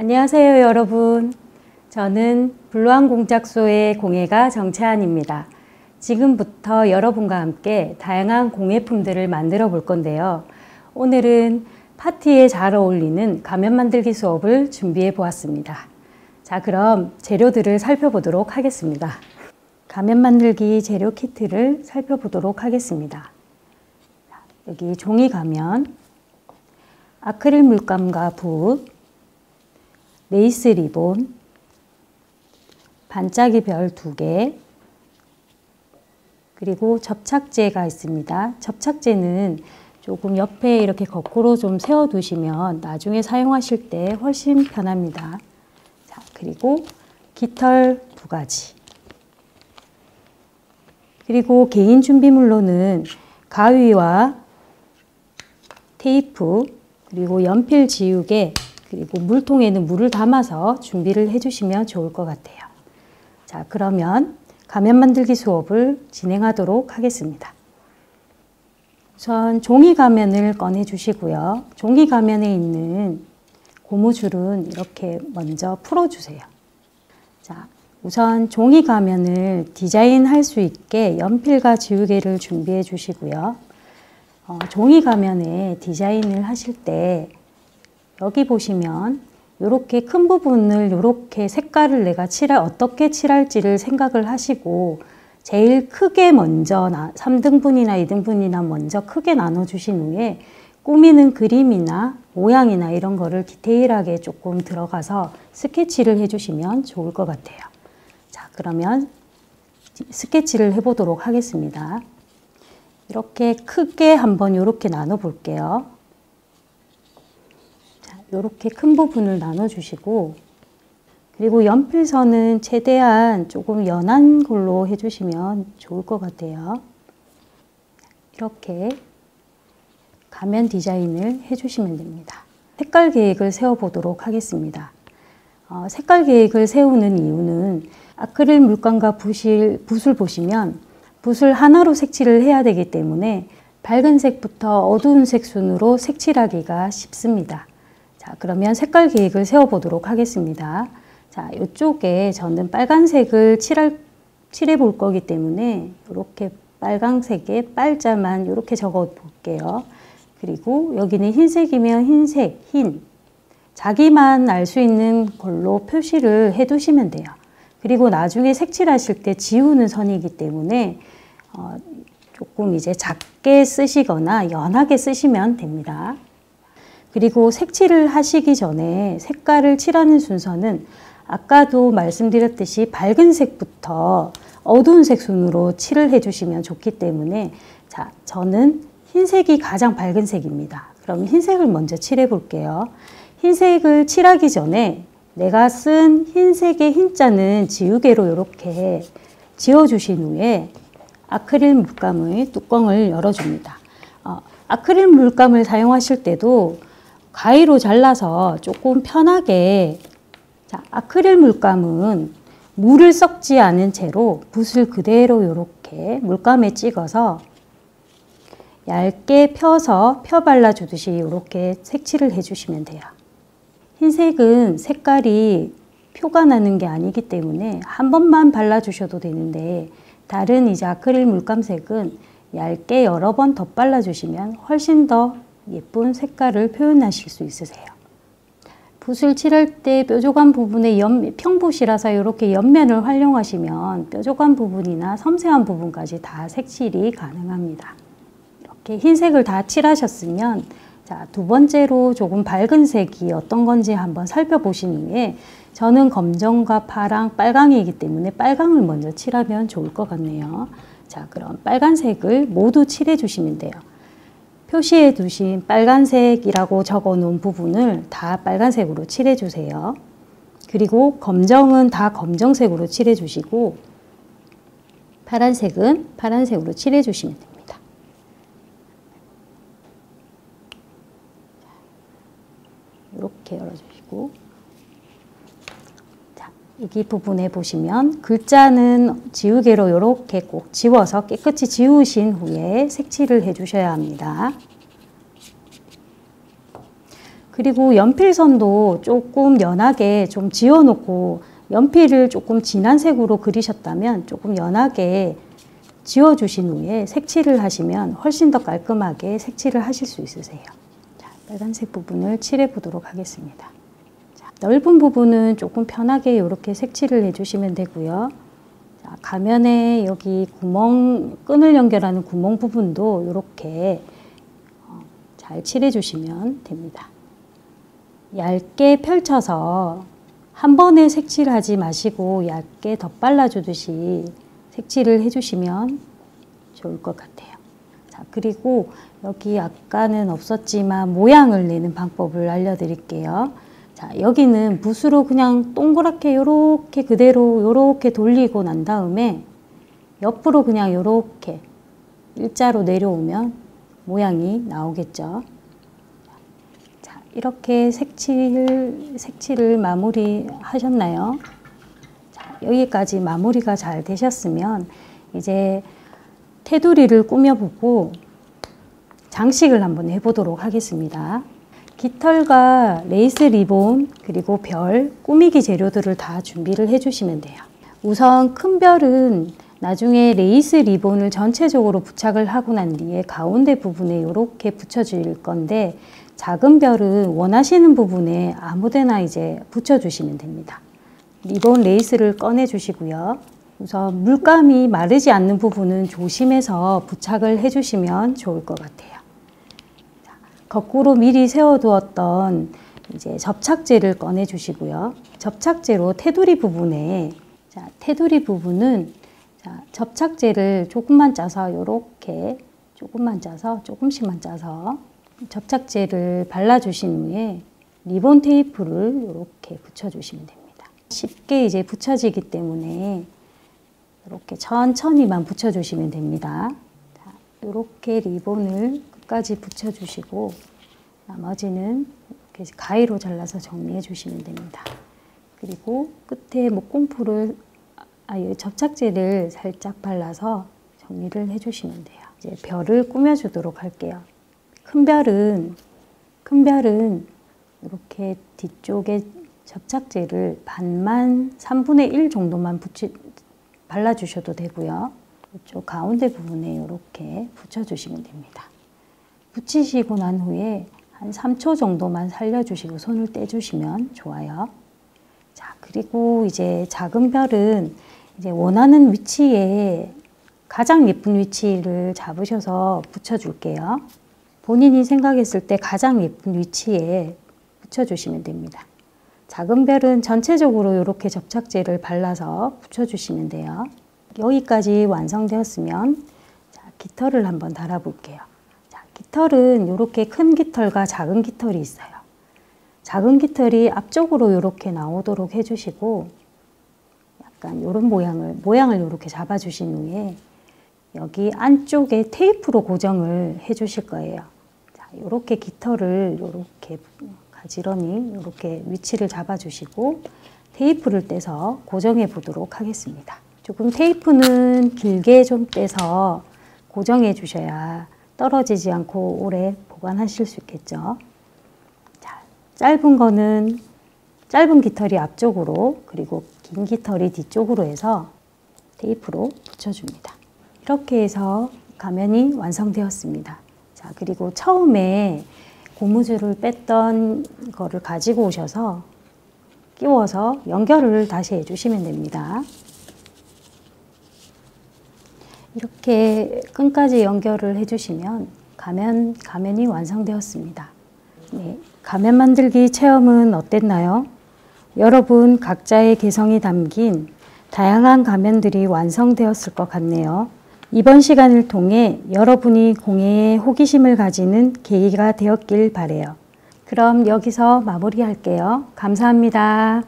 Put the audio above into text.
안녕하세요 여러분. 저는 블루한 공작소의 공예가 정채한입니다. 지금부터 여러분과 함께 다양한 공예품들을 만들어 볼 건데요. 오늘은 파티에 잘 어울리는 가면 만들기 수업을 준비해 보았습니다. 자, 그럼 재료들을 살펴보도록 하겠습니다. 가면 만들기 재료 키트를 살펴보도록 하겠습니다. 여기 종이 가면, 아크릴 물감과 붓, 레이스 리본, 반짝이 별 2개, 그리고 접착제가 있습니다. 접착제는 조금 옆에 이렇게 거꾸로 좀 세워 두시면 나중에 사용하실 때 훨씬 편합니다. 자, 그리고 깃털 2가지. 그리고 개인 준비물로는 가위와 테이프, 그리고 연필 지우개, 그리고 물통에는 물을 담아서 준비를 해주시면 좋을 것 같아요. 자, 그러면 가면 만들기 수업을 진행하도록 하겠습니다. 우선 종이 가면을 꺼내 주시고요. 종이 가면에 있는 고무줄은 이렇게 먼저 풀어주세요. 자, 우선 종이 가면을 디자인할 수 있게 연필과 지우개를 준비해 주시고요. 종이 가면에 디자인을 하실 때 여기 보시면 이렇게 큰 부분을 이렇게 색깔을 내가 어떻게 칠할지를 생각을 하시고 제일 크게 먼저 3등분이나 2등분이나 먼저 크게 나눠 주신 후에 꾸미는 그림이나 모양이나 이런 거를 디테일하게 조금 들어가서 스케치를 해주시면 좋을 것 같아요. 자, 그러면 스케치를 해보도록 하겠습니다. 이렇게 크게 한번 이렇게 나눠 볼게요. 이렇게 큰 부분을 나눠 주시고, 그리고 연필선은 최대한 조금 연한 걸로 해주시면 좋을 것 같아요. 이렇게 가면 디자인을 해주시면 됩니다. 색깔 계획을 세워보도록 하겠습니다. 색깔 계획을 세우는 이유는 아크릴 물감과 붓을 보시면 붓을 하나로 색칠을 해야 되기 때문에 밝은 색부터 어두운 색 순으로 색칠하기가 쉽습니다. 자, 그러면 색깔 계획을 세워보도록 하겠습니다. 자, 이쪽에 저는 빨간색을 칠해 볼 거기 때문에 이렇게 빨강색에 빨자만 이렇게 적어 볼게요. 그리고 여기는 흰색이면 흰색, 흰. 자기만 알 수 있는 걸로 표시를 해 두시면 돼요. 그리고 나중에 색칠하실 때 지우는 선이기 때문에 조금 이제 작게 쓰시거나 연하게 쓰시면 됩니다. 그리고 색칠을 하시기 전에 색깔을 칠하는 순서는 아까도 말씀드렸듯이 밝은 색부터 어두운 색 순으로 칠을 해주시면 좋기 때문에, 자, 저는 흰색이 가장 밝은 색입니다. 그럼 흰색을 먼저 칠해 볼게요. 흰색을 칠하기 전에 내가 쓴 흰색의 흰자는 지우개로 이렇게 지워주신 후에 아크릴 물감의 뚜껑을 열어줍니다. 아크릴 물감을 사용하실 때도 가위로 잘라서 조금 편하게, 자, 아크릴 물감은 물을 섞지 않은 채로 붓을 그대로 이렇게 물감에 찍어서 얇게 펴서 펴 발라주듯이 이렇게 색칠을 해주시면 돼요. 흰색은 색깔이 표가 나는 게 아니기 때문에 한 번만 발라주셔도 되는데, 다른 이제 아크릴 물감색은 얇게 여러 번 덧 발라주시면 훨씬 더 예쁜 색깔을 표현하실 수 있으세요. 붓을 칠할 때 뾰족한 부분에 평붓이라서 이렇게 옆면을 활용하시면 뾰족한 부분이나 섬세한 부분까지 다 색칠이 가능합니다. 이렇게 흰색을 다 칠하셨으면, 자, 두 번째로 조금 밝은 색이 어떤 건지 한번 살펴보신 후에, 저는 검정과 파랑, 빨강이기 때문에 빨강을 먼저 칠하면 좋을 것 같네요. 자, 그럼 빨간색을 모두 칠해 주시면 돼요. 표시해 두신 빨간색이라고 적어 놓은 부분을 다 빨간색으로 칠해 주세요. 그리고 검정은 다 검정색으로 칠해 주시고, 파란색은 파란색으로 칠해 주시면 됩니다. 이렇게 열어주시고, 자, 여기 부분에 보시면 글자는 지우개로 이렇게 꼭 지워서 깨끗이 지우신 후에 색칠을 해 주셔야 합니다. 그리고 연필선도 조금 연하게 좀 지워놓고 연필을 조금 진한 색으로 그리셨다면 조금 연하게 지워주신 후에 색칠을 하시면 훨씬 더 깔끔하게 색칠을 하실 수 있으세요. 자, 빨간색 부분을 칠해 보도록 하겠습니다. 자, 넓은 부분은 조금 편하게 이렇게 색칠을 해주시면 되고요. 자, 가면에 여기 끈을 연결하는 구멍 부분도 이렇게 잘 칠해 주시면 됩니다. 얇게 펼쳐서 한 번에 색칠하지 마시고 얇게 덧발라 주듯이 색칠을 해주시면 좋을 것 같아요. 자, 그리고 여기 아까는 없었지만 모양을 내는 방법을 알려드릴게요. 자, 여기는 붓으로 그냥 동그랗게 요렇게 그대로 요렇게 돌리고 난 다음에 옆으로 그냥 요렇게 일자로 내려오면 모양이 나오겠죠. 자, 이렇게 색칠을 마무리 하셨나요? 자, 여기까지 마무리가 잘 되셨으면 이제 테두리를 꾸며보고 장식을 한번 해보도록 하겠습니다. 깃털과 레이스 리본 그리고 별, 꾸미기 재료들을 다 준비를 해주시면 돼요. 우선 큰 별은 나중에 레이스 리본을 전체적으로 부착을 하고 난 뒤에 가운데 부분에 이렇게 붙여줄 건데 작은 별은 원하시는 부분에 아무데나 이제 붙여주시면 됩니다. 리본 레이스를 꺼내 주시고요. 우선 물감이 마르지 않는 부분은 조심해서 부착을 해주시면 좋을 것 같아요. 자, 거꾸로 미리 세워두었던 이제 접착제를 꺼내 주시고요. 접착제로 테두리 부분에 테두리 부분은 접착제를 조금만 짜서 이렇게 조금씩만 짜서 접착제를 발라주신 후에 리본 테이프를 이렇게 붙여주시면 됩니다. 쉽게 이제 붙여지기 때문에 이렇게 천천히만 붙여주시면 됩니다. 자, 이렇게 리본을 끝까지 붙여주시고 나머지는 이렇게 가위로 잘라서 정리해 주시면 됩니다. 그리고 끝에 목공풀을 접착제를 살짝 발라서 정리를 해주시면 돼요. 이제 별을 꾸며주도록 할게요. 큰 별은 이렇게 뒤쪽에 접착제를 반만 3분의 1 정도만 발라주셔도 되고요. 이쪽 가운데 부분에 이렇게 붙여주시면 됩니다. 붙이시고 난 후에 한 3초 정도만 살려주시고 손을 떼주시면 좋아요. 자, 그리고 이제 작은 별은 이제 원하는 위치에 가장 예쁜 위치를 잡으셔서 붙여줄게요. 본인이 생각했을 때 가장 예쁜 위치에 붙여주시면 됩니다. 작은 별은 전체적으로 이렇게 접착제를 발라서 붙여주시면 돼요. 여기까지 완성되었으면 자, 깃털을 한번 달아볼게요. 자, 깃털은 이렇게 큰 깃털과 작은 깃털이 있어요. 작은 깃털이 앞쪽으로 이렇게 나오도록 해주시고 약간 이런 모양을 이렇게 잡아주신 후에 여기 안쪽에 테이프로 고정을 해주실 거예요. 자, 이렇게 깃털을 이렇게 가지런히 이렇게 위치를 잡아주시고 테이프를 떼서 고정해 보도록 하겠습니다. 조금 테이프는 길게 좀 떼서 고정해 주셔야 떨어지지 않고 오래 보관하실 수 있겠죠. 자, 짧은 깃털이 앞쪽으로 그리고 긴 깃털이 뒤쪽으로 해서 테이프로 붙여줍니다. 이렇게 해서 가면이 완성되었습니다. 자, 그리고 처음에 고무줄을 뺐던 거를 가지고 오셔서 끼워서 연결을 다시 해주시면 됩니다. 이렇게 끈까지 연결을 해주시면 가면이 완성되었습니다. 네, 가면 만들기 체험은 어땠나요? 여러분 각자의 개성이 담긴 다양한 가면들이 완성되었을 것 같네요. 이번 시간을 통해 여러분이 공예에 호기심을 가지는 계기가 되었길 바라요. 그럼 여기서 마무리할게요. 감사합니다.